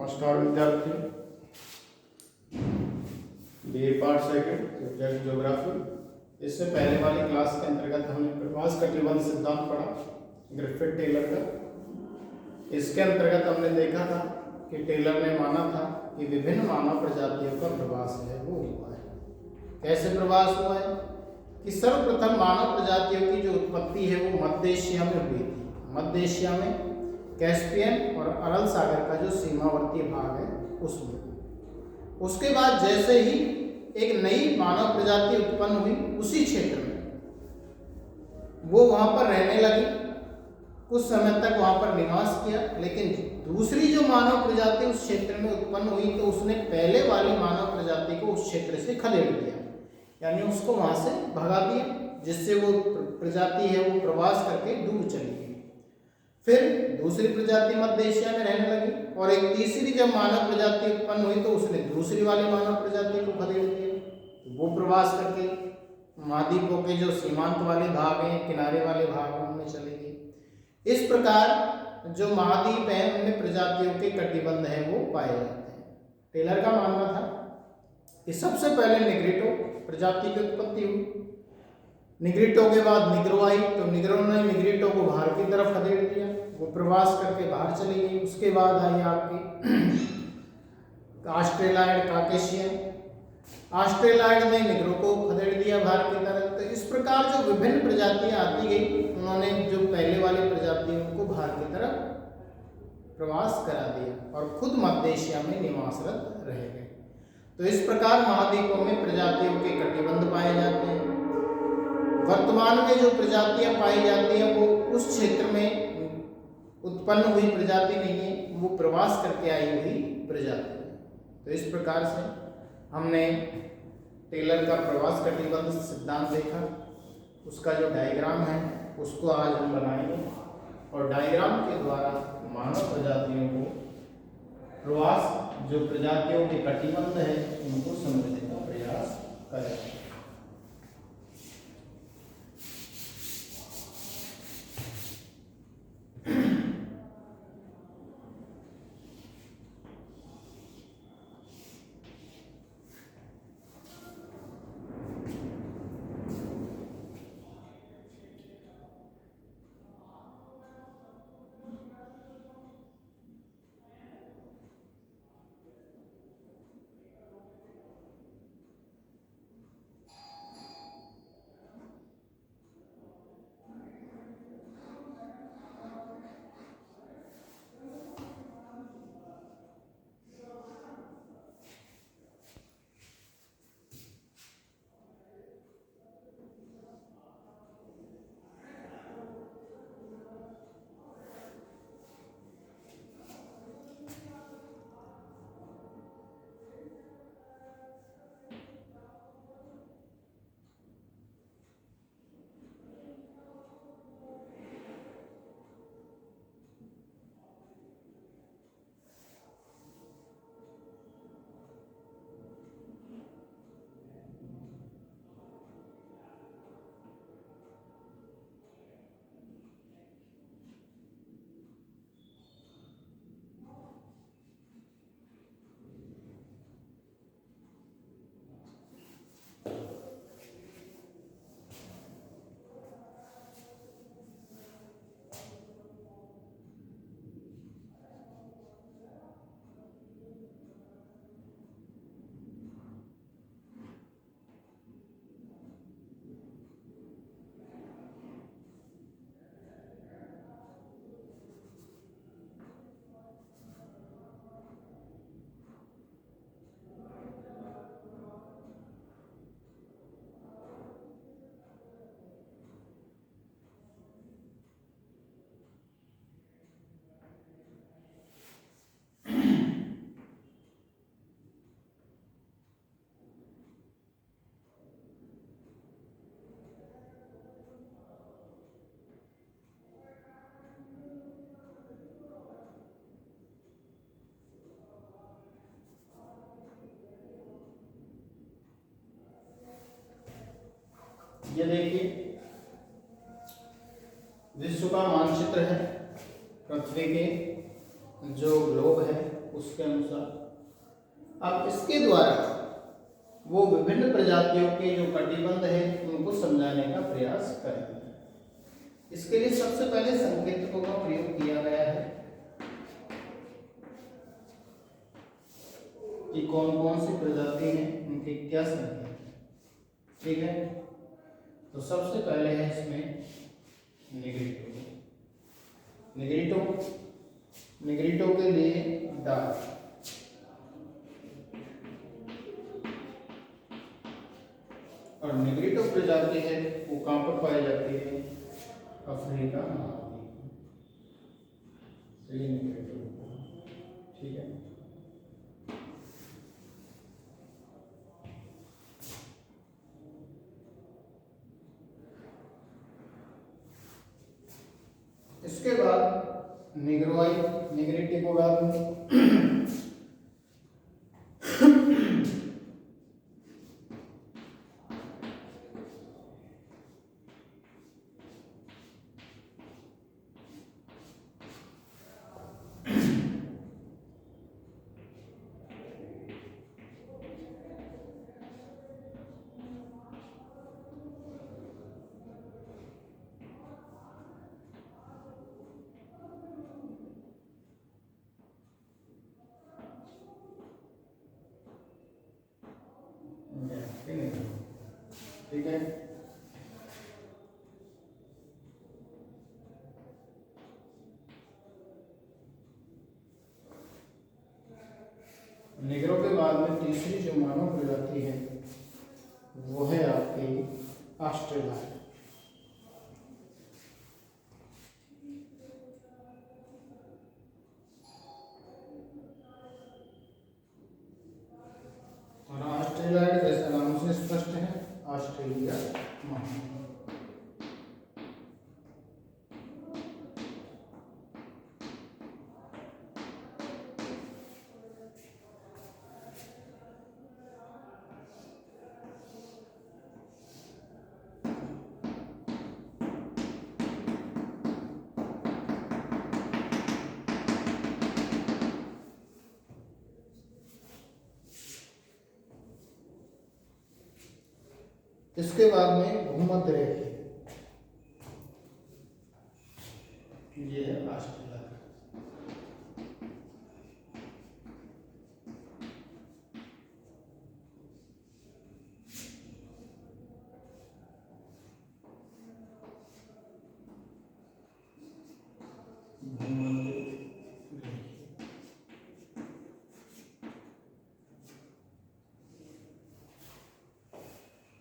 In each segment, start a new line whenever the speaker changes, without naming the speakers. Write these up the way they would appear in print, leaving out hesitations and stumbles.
नमस्कार विद्यार्थी। BA part second subject geography. इससे पहले वाली क्लास के अंतर्गत हमने प्रवास कटिबंध सिद्धांत पढ़ा ग्रिफिथ टेलर का। इसके अंतर्गत हमने देखा था कि टेलर ने माना था कि विभिन्न मानव प्रजातियों का प्रवास है वो हुआ है। कैसे प्रवास हुआ है कि सर्वप्रथम मानव प्रजातियों की जो उत्पत्ति है वो मध्य एशिया में हुई थी। मध्य एशिया में कैस्पियन और अरल सागर का जो सीमावर्ती भाग है उसमें। उसके बाद जैसे ही एक नई मानव प्रजाति उत्पन्न हुई उसी क्षेत्र में, वो वहां पर रहने लगी, कुछ समय तक वहां पर निवास किया। लेकिन दूसरी जो मानव प्रजाति उस क्षेत्र में उत्पन्न हुई तो उसने पहले वाली मानव प्रजाति को उस क्षेत्र से खदेड़ दिया, यानी उसको वहां से भगा दिया, जिससे वो प्रजाति है वो प्रवास करके दूर चली गई। फिर दूसरी प्रजाति मध्य एशिया में रहने लगी और एक तीसरी जब मानव प्रजाति उत्पन्न हुई तो उसने दूसरी वाली मानव प्रजाति को खदेड़ दिया। वो प्रवास करके महाद्वीपों के जो सीमांत वाले भाग हैं, किनारे वाले भाग हैं, उनमें चले गए। इस प्रकार जो महाद्वीप हैं उनमें प्रजातियों के कटिबंध हैं वो पाए जाते हैं। टेलर का मानना था कि सबसे पहले निग्रिटो प्रजाति की उत्पत्ति हुई, निग्रिटो के बाद निग्रो आई, तो निग्रो ने निग्रिटो को बाहर की तरफ खदेड़ दिया, वो प्रवास करके बाहर चली गई। उसके बाद आई आपकी ऑस्ट्रेलाइड काकेशियन, ऑस्ट्रेलाइड ने निग्रो को खदेड़ दिया बाहर की तरफ। तो इस प्रकार जो विभिन्न प्रजातियां आती गई, उन्होंने जो पहले वाली प्रजातियों को बाहर की तरफ प्रवास करा दिया और खुद मध्य एशिया में निवासरत रह गए। तो इस प्रकार महाद्वीपों में प्रजातियों के कटिबंध पाए जाते हैं। वर्तमान में जो प्रजातियां पाई जाती हैं वो उस क्षेत्र में उत्पन्न हुई प्रजाति नहीं है, वो प्रवास करके आई हुई प्रजाति है। तो इस प्रकार से हमने टेलर का प्रवास कटिबंध सिद्धांत देखा। उसका जो डायग्राम है उसको आज हम बनाएंगे और डायग्राम के द्वारा मानव प्रजातियों को प्रवास जो प्रजातियों के कटिबंध है उनको समझने का प्रयास करेंगे। ये देखिए विश्व का मानचित्र है, पृथ्वी के जो ग्लोब है उसके अनुसार अब इसके द्वारा वो विभिन्न प्रजातियों के जो कटिबंध है उनको समझाने का प्रयास करेंगे। इसके लिए सबसे पहले संकेतकों का प्रयोग किया गया है कि कौन कौन सी प्रजाति हैं, उनके क्या संकेत हैं। ठीक है, तो सबसे पहले है इसमें निग्रिटो। निग्रिटो के लिए डार्क, और निग्रिटो प्रजाति है वो कहाँ पर पाई जाती है? अफ्रीका महाद्वीप। तो ये निग्रिटो, ठीक है। इसके बाद निग्रोई, निग्रिटिको बाद में ठीक है। निग्रो के बाद में तीसरी जो मानव प्रजाति है वो है आपकी ऑस्ट्रेलिया। और ऑस्ट्रेलिया जैसा नाम से स्पष्ट है, ऑस्ट्रेलिया महाद्वीप। इसके बाद में भूमध्य रेखा, ये है ऑस्ट्रेलिया।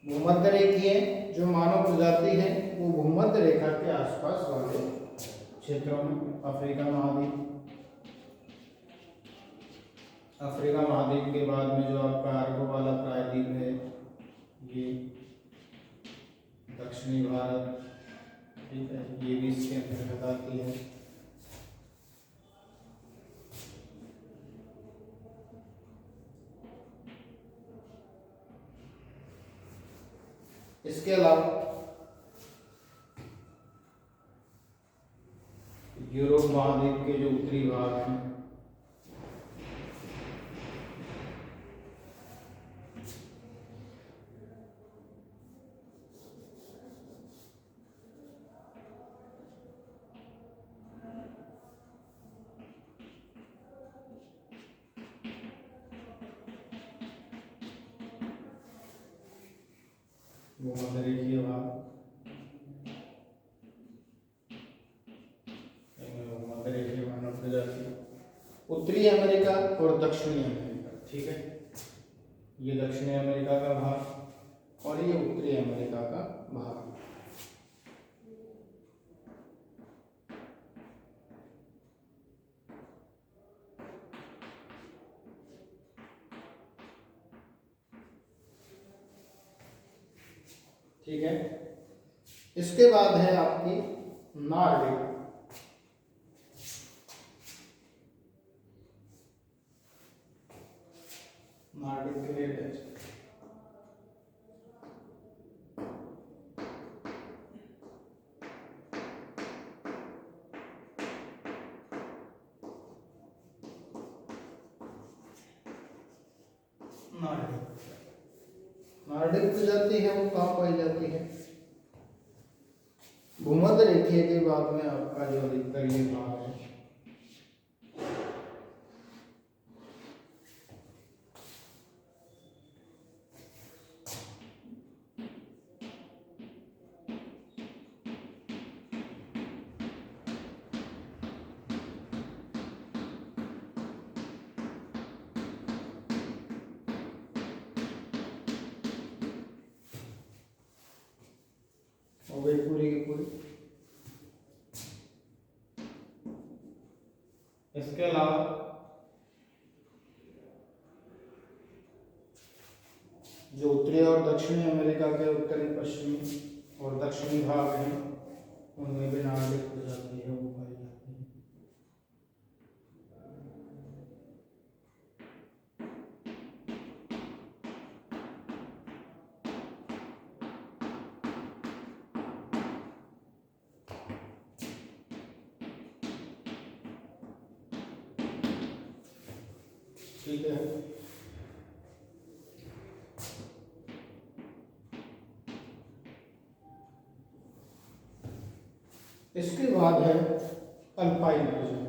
भूमध्य रेखीय जो मानव प्रजाति है वो भूमध्य रेखा के आसपास वाले क्षेत्रों में, अफ्रीका महाद्वीप, अफ्रीका महाद्वीप के बाद में जो आपका अरब वाला प्रायद्वीप है, ये दक्षिणी भारत, ठीक है, ये भी इसके अंतर्गत आती है। इसके अलावा यूरोप महाद्वीप के जो उत्तरी भाग हैं, वो मध्य रेखीय भाग, मध्य रेखीय मानव प्रजाति, उत्तरी अमेरिका और दक्षिणी अमेरिका, ठीक है, ये दक्षिणी अमेरिका का भाग और ये उत्तरी अमेरिका का भाग। ठीक है, इसके बाद है आपकी नार्डिक। नार्डिक के लिए नार्डिक। नार्डिक प्रजाति है वो कहाँ पाई जाती है? भूमध्य रेखीय के भाग में आपका जो अधिकतर ये भाग है। हो गई पूरी की पूरी। इसके अलावा जो उत्तरी और दक्षिणी अमेरिका के उत्तरी पश्चिमी और दक्षिणी भाग हैं उनमें भी नार्डिक प्रजाति है वो पाई जाती है। ठीक है। इसके बाद है अल्पाइन प्रजाति।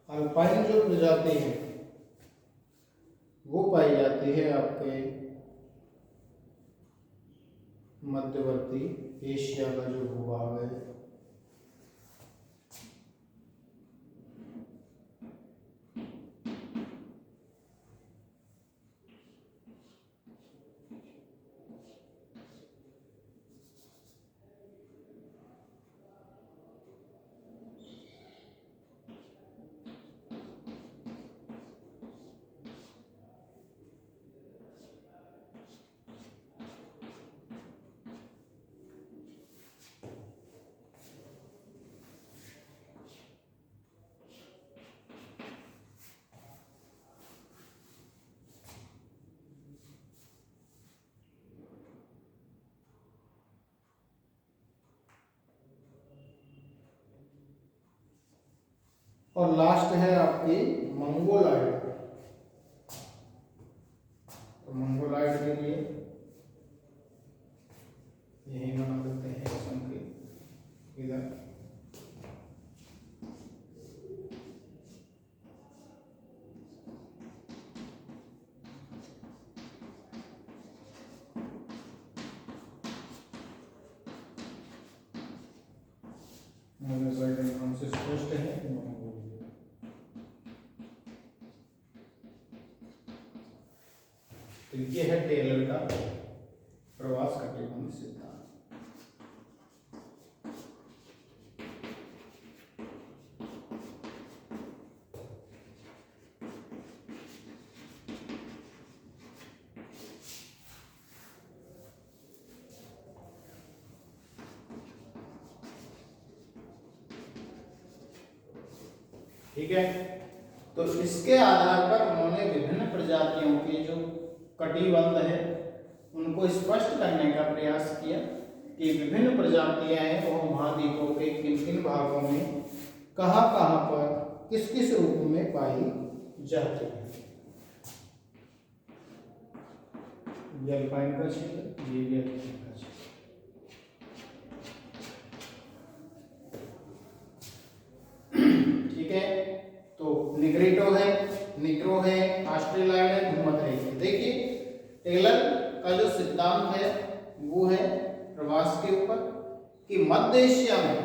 अल्पाइन जो प्रजाति है वो पाई जाती है आपके मध्यवर्ती एशिया का जो भूभाग है। और लास्ट है आपकी मंगोलाइड। तो मंगोलाइड के लिए यही बना देते हैं संकेत इधर। से स्पष्ट है। तो ये है टेलर का प्रवास कटिबंध सिद्धांत। ठीक है। तो इसके आधार पर उन्होंने विभिन्न प्रजातियों के जो कटिबंध है उनको स्पष्ट करने का प्रयास किया कि विभिन्न प्रजातियां हैं वो महाद्वीपों के किन किन भागों में कहां कहां पर किस किस रूप में पाई जाती है। ये अल्पाइन का क्षेत्र, ये भी अल्पाइन का क्षेत्र। ठीक है। तो निग्रिटो है, निग्रो है, ऑस्ट्रेलाइड है, भूमध्य रेखीय। देखिए टेलर का जो सिद्धांत है वो है प्रवास के ऊपर कि मध्य एशिया में,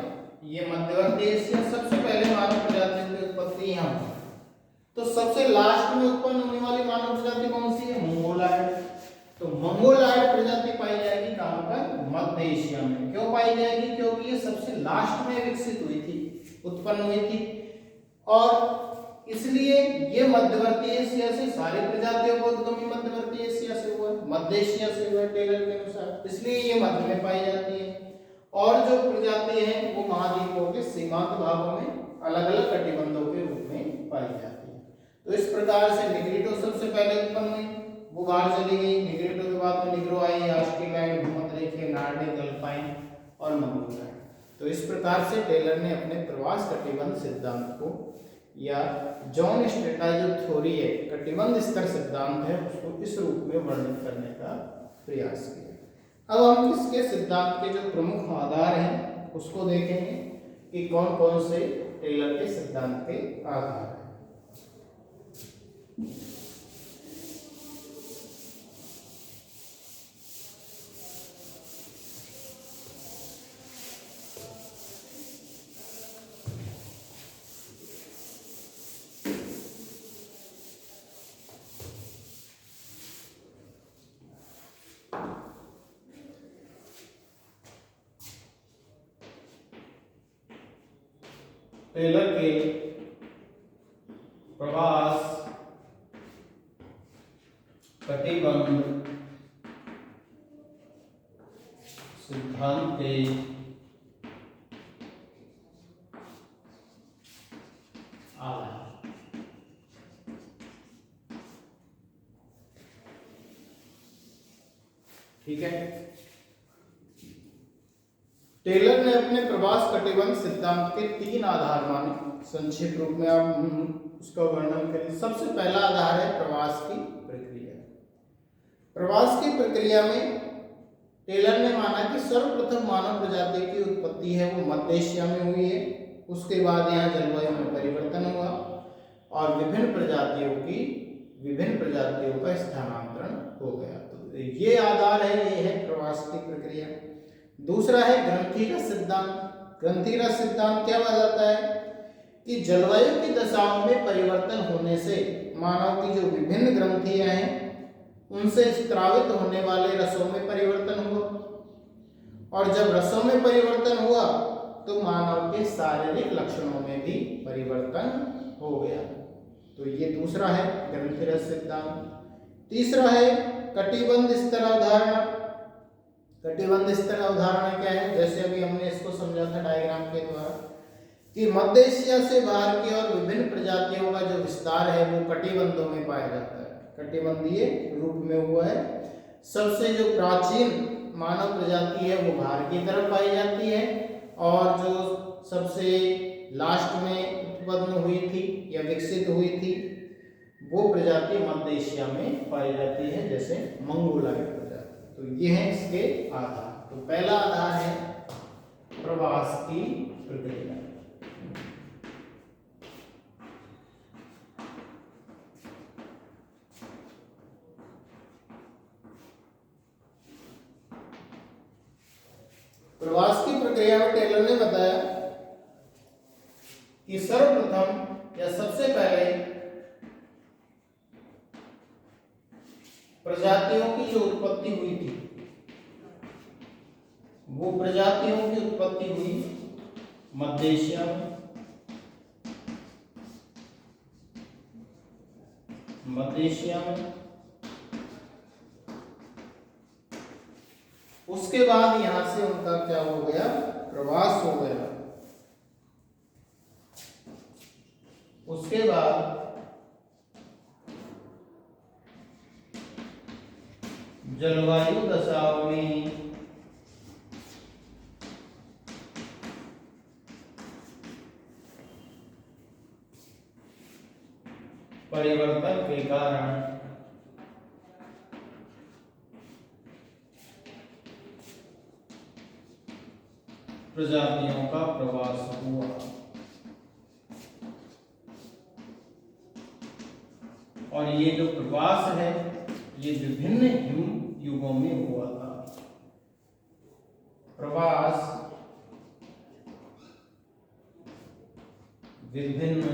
ये मध्यवर्ती एशिया, सबसे पहले मानव प्रजाति की उत्पत्ति यहाँ हुई। तो सबसे लास्ट में उत्पन्न होने वाली मानव प्रजाति कौन सी है? मंगोलाइड। तो मंगोलाइड प्रजाति पाई जाएगी कहां पर? मध्य एशिया में। क्यों पाई जाएगी? क्योंकि ये सबसे लास्ट में विकसित हुई थी, उत्पन्न हुई थी, और इसलिए ये मध्यवर्ती एशिया से सारी प्रजातियों का उद्गम मध्यवर्ती एशिया से हुआ, मध्य एशिया से हुआ टेलर के अनुसार, इसलिए ये मध्य में पाई जाती है। और जो प्रजाति है वो महाद्वीपों के सीमांत भागों में अलग अलग कटिबंधों के रूप में पाई जाती है। तो इस प्रकार से निग्रिडो सबसे पहले उत्पन्न हुई, वो बाहर चली गई। निग्रिडो के बाद में निग्रो आई, ऑस्ट्रेलियाई, भूमध्यरेखीय, नॉर्डिक, अल्पाइन और मंगोलियाई। तो इस प्रकार से टेलर ने अपने प्रवास कटिबंध सिद्धांत को, या जॉन स्ट्रेटा जो थ्योरी है कटिबंध स्तर सिद्धांत है, उसको इस रूप में वर्णित करने का प्रयास किया। अब हम इसके सिद्धांत के जो प्रमुख आधार हैं उसको देखेंगे कि कौन कौन से टेलर के सिद्धांत के आधार हैं। टेलर के प्रवास कटिबंध सिद्धांत के आधार। ठीक है, टेलर ने अपने प्रवास कटिबंध सिद्धांत के 3 आधार माने। संक्षिप्त रूप में आप उसका वर्णन करें। सबसे पहला आधार है प्रवास की प्रक्रिया। प्रवास की प्रक्रिया में टेलर ने माना कि सर्वप्रथम मानव प्रजाति की उत्पत्ति है वो मध्य एशिया में हुई है। उसके बाद यहाँ जलवायु में परिवर्तन हुआ और विभिन्न प्रजातियों का स्थानांतरण हो गया। तो ये आधार है, ये है प्रवास की प्रक्रिया। दूसरा है ग्रंथि का सिद्धांत। ग्रंथि का सिद्धांत क्या बताता है कि जलवायु की दशाओं में परिवर्तन होने से मानव की जो विभिन्न ग्रंथियां हैं उनसे स्त्रावित होने वाले रसों में परिवर्तन हुआ, और जब रसों में परिवर्तन हुआ तो मानव के शारीरिक लक्षणों में भी परिवर्तन हो गया। तो ये दूसरा है ग्रंथिरस सिद्धांत। तीसरा है कटिबंध स्तर अवधारणा। कटिबंध स्तर अवधारणा क्या है? जैसे अभी हमने इसको समझा था डायग्राम के द्वारा कि मध्य एशिया से बाहर की और विभिन्न प्रजातियों का जो विस्तार है वो कटिबंधों में पाया जाता है, कटिबंधीय रूप में हुआ है। सबसे जो प्राचीन मानव प्रजाति है वो बाहर की तरफ पाई जाती है, और जो सबसे लास्ट में उत्पन्न हुई थी या विकसित हुई थी वो प्रजाति मध्य एशिया में पाई जाती है, जैसे मंगोलाइड प्रजाति। तो ये है इसके आधार। तो पहला आधार है प्रवास की प्रक्रिया। प्रवास की प्रक्रिया में टेलर ने बताया कि सर्वप्रथम या सबसे पहले प्रजातियों की जो उत्पत्ति हुई थी वो प्रजातियों की उत्पत्ति हुई मध्य एशिया में। उसके बाद यहां से उनका क्या हो गया? प्रवास हो गया। उसके बाद जलवायु दशाओं में परिवर्तन के कारण प्रजातियों का प्रवास हुआ, और ये जो प्रवास है ये विभिन्न हिम युगों में हुआ था। प्रवास विभिन्न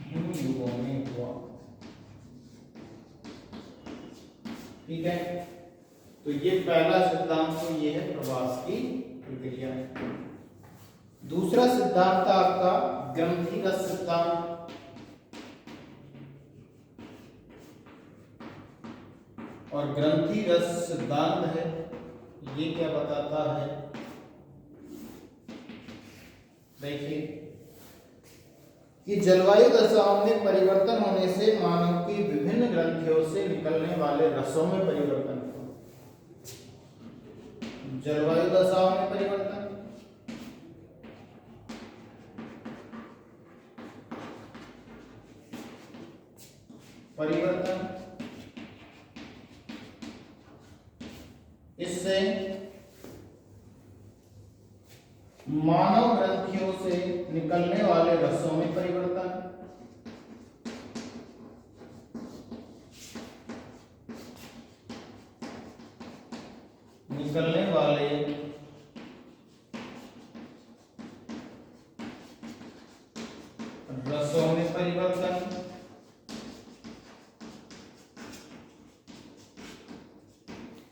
हिम युगों में हुआ। ठीक है, तो ये पहला सिद्धांत तो ये है प्रवास की प्रक्रिया। दूसरा सिद्धांत था आपका ग्रंथिगत सिद्धांत। और ग्रंथि रस सिद्धांत है, ये क्या बताता है? देखिए कि जलवायु दशाओं में परिवर्तन होने से मानव की विभिन्न ग्रंथियों से निकलने वाले रसों में परिवर्तन हुआ। जलवायु दशाओं में परिवर्तन, इससे मानव ग्रंथियों से निकलने वाले रसों में परिवर्तन, निकलने वाले रसों में परिवर्तन,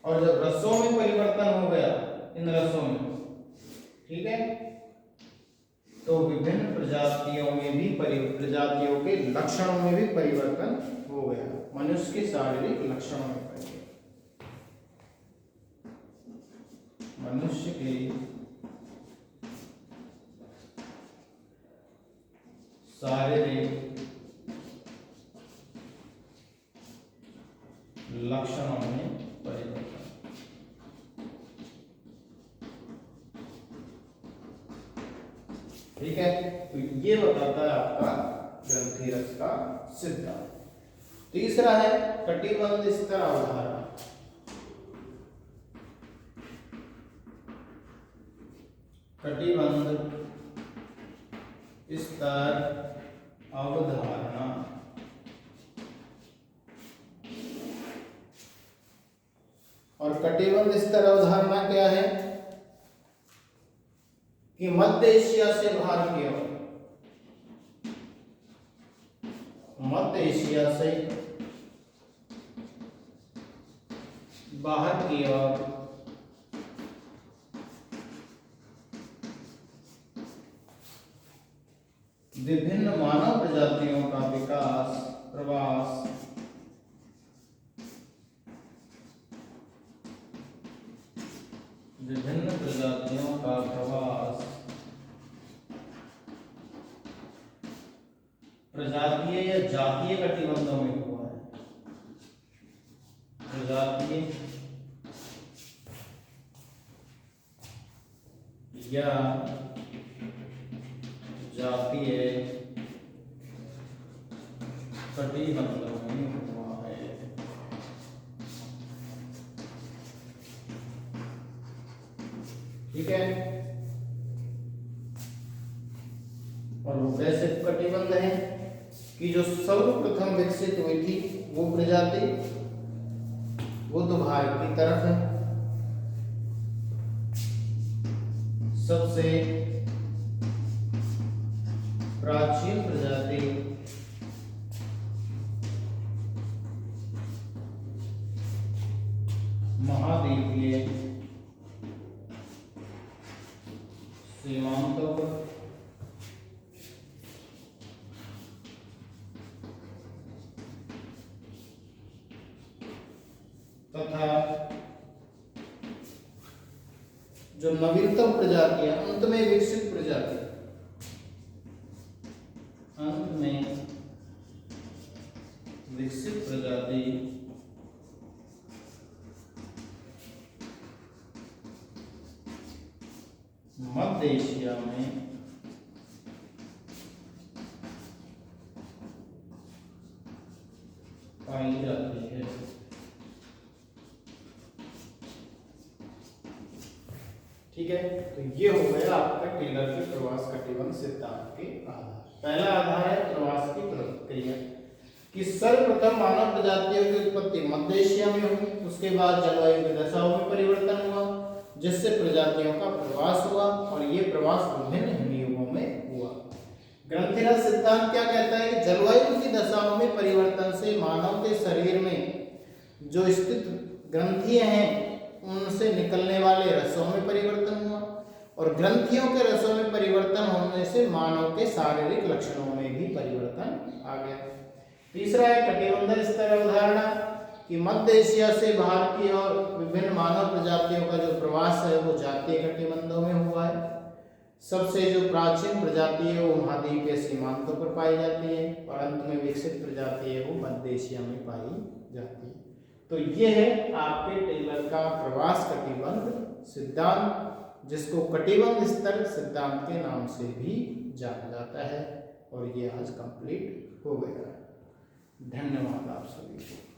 और जब रसों में परिवर्तन हो गया, इन रसों में, ठीक है, तो विभिन्न प्रजातियों में भी प्रजातियों के लक्षणों में भी परिवर्तन हो गया। मनुष्य के शारीरिक लक्षणों में परिवर्तन, मनुष्य के शारीरिक लक्षणों में परिवर्तन। ठीक है, तो ये बताता है आपका ग्रंथि रस का सिद्धांत। तीसरा है कटिबंध स्तर अवधारणा। कटिबंध स्तर अवधारणा, और कटिबंध स्तर अवधारणा क्या है कि मध्य एशिया से बाहर की ओर, मध्य एशिया से बाहर की ओर विभिन्न मानव प्रजातियों का विकास, प्रवास, विभिन्न प्रजातियों का प्रवास प्रजातीय या जातीय कटिबंधों में हुआ है। प्रजातीय या जातीय कटिबंधों में हुआ है। ठीक है, और वो कैसे कटिबंध है कि जो सर्वप्रथम विकसित हुई थी वो प्रजाति, वो तो भारत की तरफ है। सबसे प्राचीन प्रजाति महाद्वीपीय सीमांतों पर तथा जो नवीनतम प्रजाति है, अंत में विकसित प्रजाति, अंत में विकसित प्रजाति मध्य एशिया में पाई जाती है। ठीक है, तो ये हो गया आपका टेलर के प्रवास कटिबंध सिद्धांत के आधार। पहला आधार है प्रवास की प्रक्रिया कि सर्वप्रथम मानव प्रजातियों की उत्पत्ति मध्य एशिया में हुई, उसके बाद जलवायु की दशाओं में परिवर्तन हुआ जिससे प्रजातियों का प्रवास हुआ, और ये प्रवास विभिन्न हिमयुगों में हुआ। ग्रंथि रस सिद्धांत क्या कहता है कि जलवायु की दशाओं में परिवर्तन से मानव के शरीर में जो स्थित ग्रंथियां हैं उनसे निकलने वाले रसों में परिवर्तन हुआ, और ग्रंथियों के रसों में परिवर्तन होने से मानव के शारीरिक लक्षणों में भी परिवर्तन आ गया। तीसरा है कटिबंध स्तर अवधारणा कि मध्य एशिया से बाहर की और विभिन्न मानव प्रजातियों का जो प्रवास है वो जातीय कटिबंधों में हुआ है। सबसे जो प्राचीन प्रजाति है वो महाद्वीपीय सीमांतों पर पाई जाती है और अंत में विकसित प्रजाति है वो मध्य एशिया में पाई जाती है। तो ये है आपके टेलर का प्रवास कटिबंध सिद्धांत, जिसको कटिबंध स्तर सिद्धांत के नाम से भी जाना जाता है। और ये आज कंप्लीट हो गया। धन्यवाद आप सभी को।